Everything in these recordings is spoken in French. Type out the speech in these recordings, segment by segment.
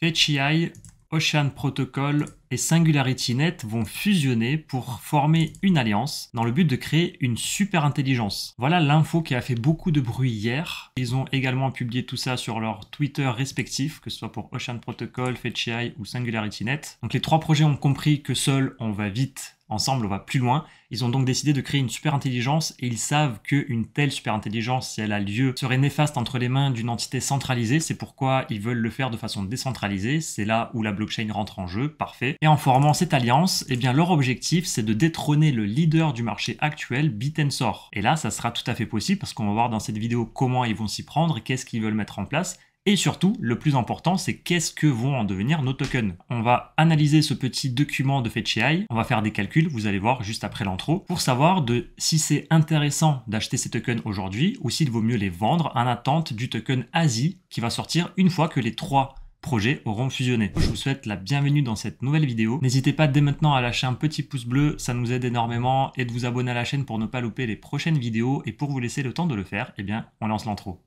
Fetch.ai, Ocean Protocol et SingularityNet vont fusionner pour former une alliance dans le but de créer une super intelligence. Voilà l'info qui a fait beaucoup de bruit hier. Ils ont également publié tout ça sur leurs Twitter respectifs, que ce soit pour Ocean Protocol, Fetch.ai ou SingularityNet. Donc les trois projets ont compris que seul on va vite, ensemble on va plus loin. Ils ont donc décidé de créer une super intelligence et ils savent qu'une telle super intelligence, si elle a lieu, serait néfaste entre les mains d'une entité centralisée. C'est pourquoi ils veulent le faire de façon décentralisée. C'est là où la blockchain rentre en jeu, parfait. Et en formant cette alliance, eh bien leur objectif c'est de détrôner le leader du marché actuel, Bitensor. Et là, ça sera tout à fait possible parce qu'on va voir dans cette vidéo comment ils vont s'y prendre et qu'est-ce qu'ils veulent mettre en place. Et surtout, le plus important, c'est qu'est-ce que vont en devenir nos tokens. On va analyser ce petit document de Fetch.ai, on va faire des calculs, vous allez voir juste après l'intro, pour savoir si c'est intéressant d'acheter ces tokens aujourd'hui ou s'il vaut mieux les vendre en attente du token ASI qui va sortir une fois que les trois projets auront fusionné. Je vous souhaite la bienvenue dans cette nouvelle vidéo. N'hésitez pas dès maintenant à lâcher un petit pouce bleu, ça nous aide énormément, et de vous abonner à la chaîne pour ne pas louper les prochaines vidéos. Et pour vous laisser le temps de le faire, eh bien, on lance l'intro.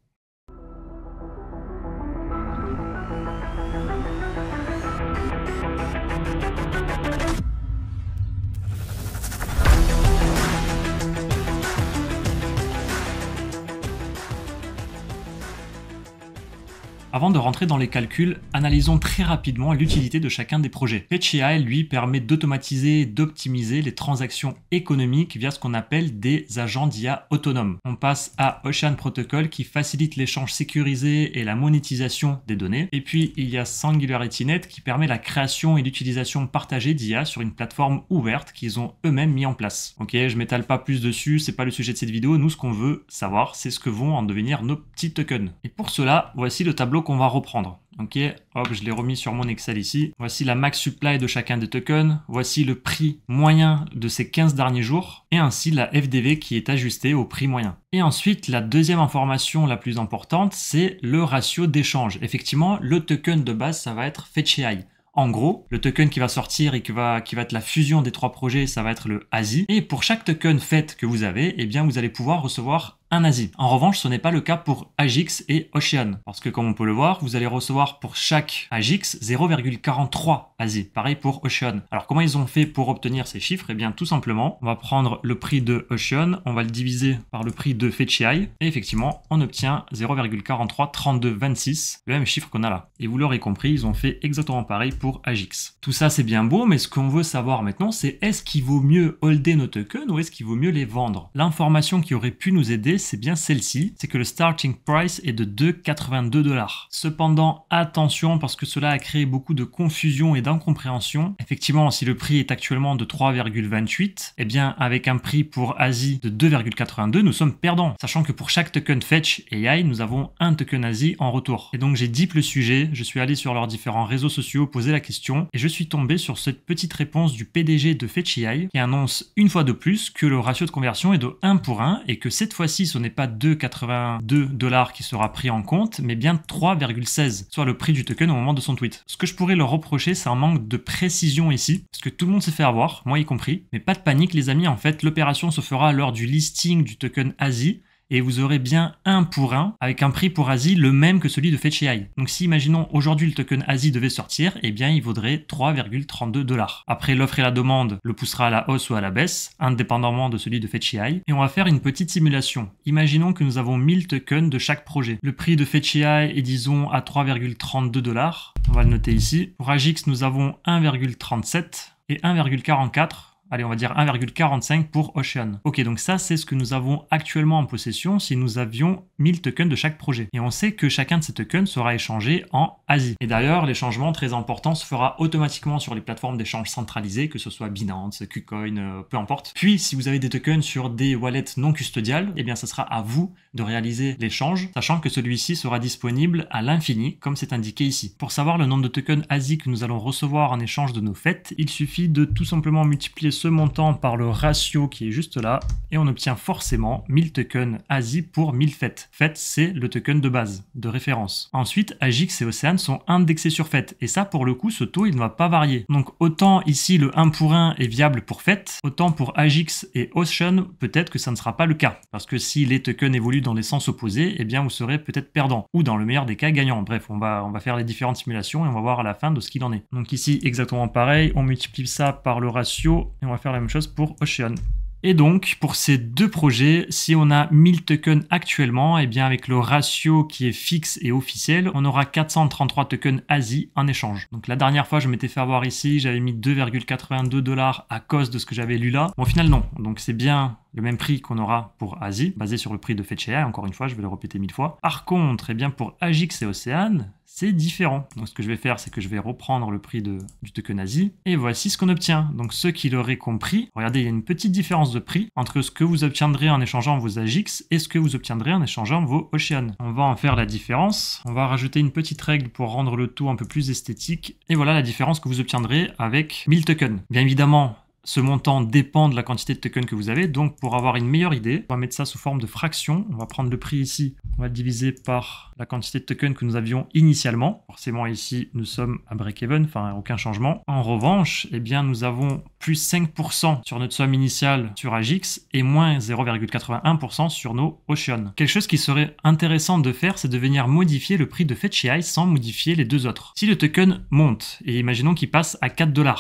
Avant de rentrer dans les calculs, analysons très rapidement l'utilité de chacun des projets. Fetch.ai, lui, permet d'automatiser et d'optimiser les transactions économiques via ce qu'on appelle des agents d'IA autonomes. On passe à Ocean Protocol qui facilite l'échange sécurisé et la monétisation des données. Et puis, il y a SingularityNet qui permet la création et l'utilisation partagée d'IA sur une plateforme ouverte qu'ils ont eux-mêmes mis en place. Ok, je m'étale pas plus dessus, c'est pas le sujet de cette vidéo. Nous, ce qu'on veut savoir, c'est ce que vont en devenir nos petits tokens. Et pour cela, voici le tableau qu'on va reprendre. Ok, hop, je l'ai remis sur mon Excel ici. Voici la max supply de chacun des tokens. Voici le prix moyen de ces 15 derniers jours. Et ainsi la FDV qui est ajustée au prix moyen. Et ensuite, la deuxième information la plus importante, c'est le ratio d'échange. Effectivement, le token de base, ça va être Fetch.ai. En gros, le token qui va sortir et qui va être la fusion des trois projets, ça va être le ASI. Et pour chaque token fait que vous avez, eh bien, vous allez pouvoir recevoir un ASI. En revanche, ce n'est pas le cas pour Agix et Ocean. Parce que comme on peut le voir, vous allez recevoir pour chaque Agix 0,43 ASI. Pareil pour Ocean. Alors comment ils ont fait pour obtenir ces chiffres? Eh bien tout simplement, on va prendre le prix de Ocean, on va le diviser par le prix de Fetch.ai et effectivement, on obtient 0,433226, le même chiffre qu'on a là. Et vous l'aurez compris, ils ont fait exactement pareil pour Agix. Tout ça c'est bien beau, mais ce qu'on veut savoir maintenant, c'est est-ce qu'il vaut mieux holder nos tokens ou est-ce qu'il vaut mieux les vendre? L'information qui aurait pu nous aider, c'est bien celle-ci, c'est que le starting price est de 2,82 $. Cependant, attention parce que cela a créé beaucoup de confusion et d'incompréhension. Effectivement, si le prix est actuellement de 3,28, eh bien avec un prix pour ASI de 2,82, nous sommes perdants, sachant que pour chaque token Fetch.ai, nous avons un token ASI en retour. Et donc j'ai deep le sujet, je suis allé sur leurs différents réseaux sociaux poser la question et je suis tombé sur cette petite réponse du PDG de Fetch.ai qui annonce une fois de plus que le ratio de conversion est de 1 pour 1 et que cette fois-ci ce n'est pas 2,82 $ qui sera pris en compte, mais bien 3,16, soit le prix du token au moment de son tweet. Ce que je pourrais leur reprocher, c'est un manque de précision ici, parce que tout le monde s'est fait avoir, moi y compris. Mais pas de panique les amis, en fait, l'opération se fera lors du listing du token ASI, et vous aurez bien 1 pour 1 avec un prix pour ASI le même que celui de Fetch.ai. Donc si imaginons aujourd'hui le token ASI devait sortir, eh bien il vaudrait 3,32 $. Après l'offre et la demande le poussera à la hausse ou à la baisse, indépendamment de celui de Fetch.ai. Et on va faire une petite simulation. Imaginons que nous avons 1000 tokens de chaque projet. Le prix de Fetch.ai est disons à 3,32 $. On va le noter ici. Pour Agix nous avons 1,37 et 1,44. Allez, on va dire 1,45 pour Ocean. Ok, donc ça, c'est ce que nous avons actuellement en possession si nous avions 1000 tokens de chaque projet. Et on sait que chacun de ces tokens sera échangé en ASI. Et d'ailleurs, l'échangement très important se fera automatiquement sur les plateformes d'échange centralisées, que ce soit Binance, KuCoin, peu importe. Puis, si vous avez des tokens sur des wallets non custodiales, eh bien, ça sera à vous de réaliser l'échange, sachant que celui-ci sera disponible à l'infini, comme c'est indiqué ici. Pour savoir le nombre de tokens ASI que nous allons recevoir en échange de nos fêtes, il suffit de tout simplement multiplier ce montant par le ratio qui est juste là et on obtient forcément 1000 tokens ASI pour 1000 fêtes. Fêtes, c'est le token de base, de référence. Ensuite, Agix et Ocean sont indexés sur fêtes et ça, pour le coup, ce taux, il ne va pas varier. Donc, autant ici, le 1 pour 1 est viable pour fêtes, autant pour Agix et Ocean, peut-être que ça ne sera pas le cas. Parce que si les tokens évoluent dans des sens opposés, eh bien vous serez peut-être perdant, ou dans le meilleur des cas gagnant. Bref, on va faire les différentes simulations et on va voir à la fin de ce qu'il en est. Donc ici, exactement pareil, on multiplie ça par le ratio et on va faire la même chose pour Ocean. Et donc, pour ces deux projets, si on a 1000 tokens actuellement, eh bien avec le ratio qui est fixe et officiel, on aura 433 tokens ASI en échange. Donc la dernière fois, je m'étais fait avoir ici, j'avais mis 2,82 $ à cause de ce que j'avais lu là. Bon, au final, non. Donc c'est bien le même prix qu'on aura pour ASI, basé sur le prix de Fetch.ai, encore une fois, je vais le répéter 1000 fois. Par contre, eh bien pour Agix et Ocean, c'est différent. Donc ce que je vais faire, c'est que je vais reprendre le prix du token ASI, et voici ce qu'on obtient. Donc ceux qui l'auraient compris, regardez, il y a une petite différence de prix entre ce que vous obtiendrez en échangeant vos Agix et ce que vous obtiendrez en échangeant vos Ocean. On va en faire la différence, on va rajouter une petite règle pour rendre le tout un peu plus esthétique, et voilà la différence que vous obtiendrez avec 1000 tokens. Bien évidemment, ce montant dépend de la quantité de tokens que vous avez, donc pour avoir une meilleure idée, on va mettre ça sous forme de fraction. On va prendre le prix ici, on va le diviser par la quantité de tokens que nous avions initialement. Forcément ici, nous sommes à break-even, enfin aucun changement. En revanche, eh bien, nous avons plus 5% sur notre somme initiale sur Agix et moins 0,81% sur nos Ocean. Quelque chose qui serait intéressant de faire, c'est de venir modifier le prix de Fetch.ai sans modifier les deux autres. Si le token monte, et imaginons qu'il passe à 4 $,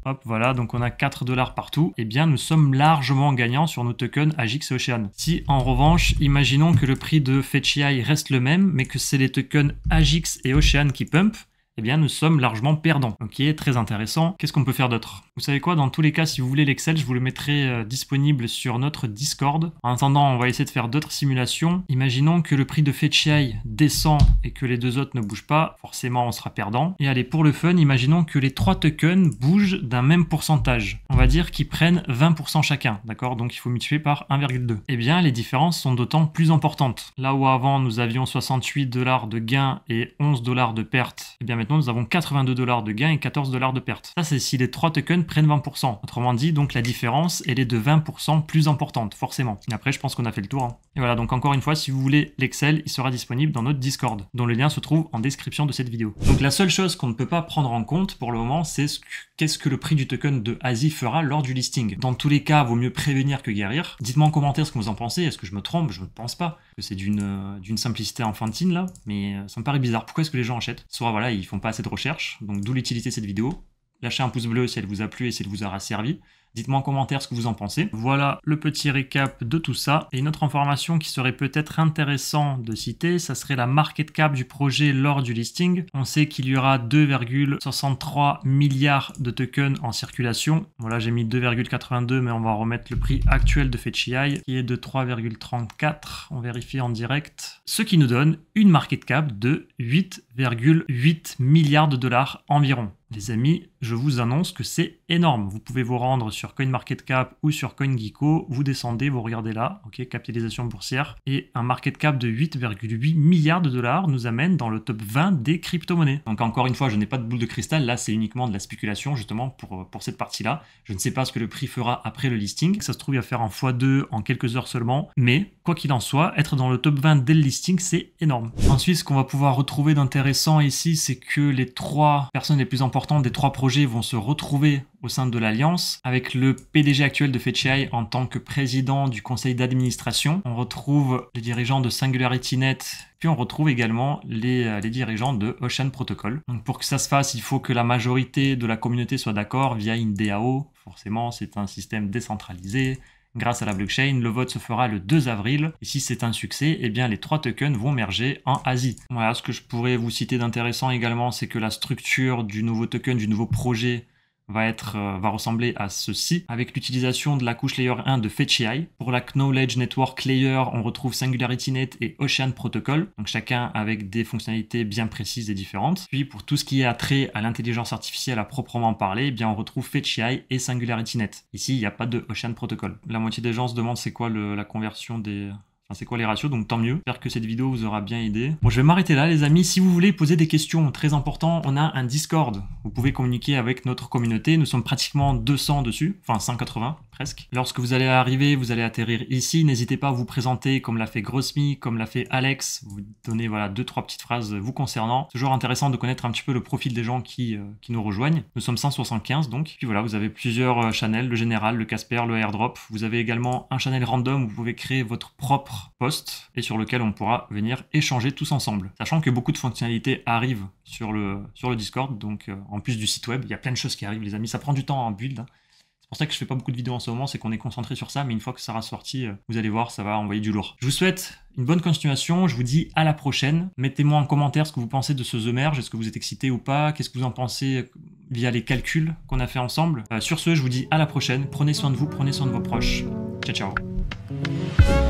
hop, voilà, donc on a 4 $ partout. Eh bien, nous sommes largement gagnants sur nos tokens Agix et Ocean. Si, en revanche, imaginons que le prix de Fetch.ai reste le même, mais que c'est les tokens Agix et Ocean qui pump, eh bien, nous sommes largement perdants. Ok, très intéressant. Qu'est-ce qu'on peut faire d'autre? Vous savez quoi? Dans tous les cas, si vous voulez l'Excel, je vous le mettrai disponible sur notre Discord. En attendant, on va essayer de faire d'autres simulations. Imaginons que le prix de Fetch.ai descend et que les deux autres ne bougent pas. Forcément, on sera perdant. Et allez, pour le fun, imaginons que les 3 tokens bougent d'un même pourcentage. On va dire qu'ils prennent 20% chacun, d'accord? Donc, il faut multiplier par 1,2. Eh bien, les différences sont d'autant plus importantes. Là où avant, nous avions 68 $ de gains et 11 $ de pertes, eh bien, maintenant, nous avons 82 $ de gains et 14 $ de pertes. Ça, c'est si les 3 tokens prennent 20%. Autrement dit, donc la différence, elle est de 20% plus importante, forcément. Et après, je pense qu'on a fait le tour. Hein. Et voilà, donc encore une fois, si vous voulez l'Excel, il sera disponible dans notre Discord, dont le lien se trouve en description de cette vidéo. Donc la seule chose qu'on ne peut pas prendre en compte pour le moment, c'est qu'est-ce que le prix du token de ASI fera lors du listing. Dans tous les cas, vaut mieux prévenir que guérir. Dites-moi en commentaire ce que vous en pensez. Est-ce que je me trompe? Je ne pense pas. Que c'est d'une simplicité enfantine là, mais ça me paraît bizarre. Pourquoi est-ce que les gens achètent? Soit voilà, ils font pas assez de recherche, donc d'où l'utilité de cette vidéo. Lâchez un pouce bleu si elle vous a plu et si elle vous aura servi. Dites-moi en commentaire ce que vous en pensez. Voilà le petit récap de tout ça. Et une autre information qui serait peut-être intéressant de citer, ça serait la market cap du projet lors du listing. On sait qu'il y aura 2,63 milliards de tokens en circulation. Voilà, j'ai mis 2,82, mais on va remettre le prix actuel de Fetch.ai qui est de 3,34. On vérifie en direct. Ce qui nous donne une market cap de 8,8 milliards de dollars environ. Les amis, je vous annonce que c'est énorme. Vous pouvez vous rendre sur CoinMarketCap ou sur CoinGecko, vous descendez, vous regardez là, ok, capitalisation boursière, et un market cap de 8,8 milliards de dollars nous amène dans le top 20 des crypto-monnaies. Donc encore une fois, je n'ai pas de boule de cristal, là c'est uniquement de la spéculation justement pour cette partie-là. Je ne sais pas ce que le prix fera après le listing, ça se trouve il va faire un x2 en quelques heures seulement, mais quoi qu'il en soit, être dans le top 20 dès le listing, c'est énorme. Ensuite, ce qu'on va pouvoir retrouver d'intéressant ici, c'est que les 3 personnes les plus importantes des 3 projets vont se retrouver au sein de l'Alliance, avec le PDG actuel de Fetch.ai en tant que président du conseil d'administration. On retrouve les dirigeants de SingularityNet, puis on retrouve également les dirigeants de Ocean Protocol. Donc pour que ça se fasse, il faut que la majorité de la communauté soit d'accord via une DAO. Forcément, c'est un système décentralisé. Grâce à la blockchain, le vote se fera le 2 avril. Et si c'est un succès, eh bien les 3 tokens vont merger en ASI. Voilà, ce que je pourrais vous citer d'intéressant également, c'est que la structure du nouveau token, du nouveau projet, va ressembler à ceci, avec l'utilisation de la couche Layer 1 de Fetch.ai. Pour la Knowledge Network Layer, on retrouve SingularityNet et Ocean Protocol, donc chacun avec des fonctionnalités bien précises et différentes. Puis pour tout ce qui est attrait à l'intelligence artificielle à proprement parler, eh bien on retrouve Fetch.ai et SingularityNet. Ici, il n'y a pas de Ocean Protocol. La moitié des gens se demandent c'est quoi la conversion des... Enfin, c'est quoi les ratios, donc tant mieux. J'espère que cette vidéo vous aura bien aidé. Bon, je vais m'arrêter là, les amis. Si vous voulez poser des questions, très important, on a un Discord. Vous pouvez communiquer avec notre communauté. Nous sommes pratiquement 200 dessus, enfin 180. presque. Lorsque vous allez arriver, vous allez atterrir ici. N'hésitez pas à vous présenter comme l'a fait Grossmi, comme l'a fait Alex. Vous donnez voilà 2-3 petites phrases vous concernant. Toujours intéressant de connaître un petit peu le profil des gens qui nous rejoignent. Nous sommes 175 donc. Puis voilà, vous avez plusieurs channels, le général, le Casper, le airdrop. Vous avez également un channel random où vous pouvez créer votre propre post et sur lequel on pourra venir échanger tous ensemble. Sachant que beaucoup de fonctionnalités arrivent sur le Discord, donc en plus du site web, il y a plein de choses qui arrivent les amis. Ça prend du temps en build. C'est pour ça que je fais pas beaucoup de vidéos en ce moment, c'est qu'on est concentré sur ça, mais une fois que ça sera sorti, vous allez voir, ça va envoyer du lourd. Je vous souhaite une bonne continuation, je vous dis à la prochaine. Mettez-moi en commentaire ce que vous pensez de ce The Merge, est-ce que vous êtes excité ou pas, qu'est-ce que vous en pensez via les calculs qu'on a fait ensemble. Sur ce, je vous dis à la prochaine, prenez soin de vous, prenez soin de vos proches. Ciao, ciao.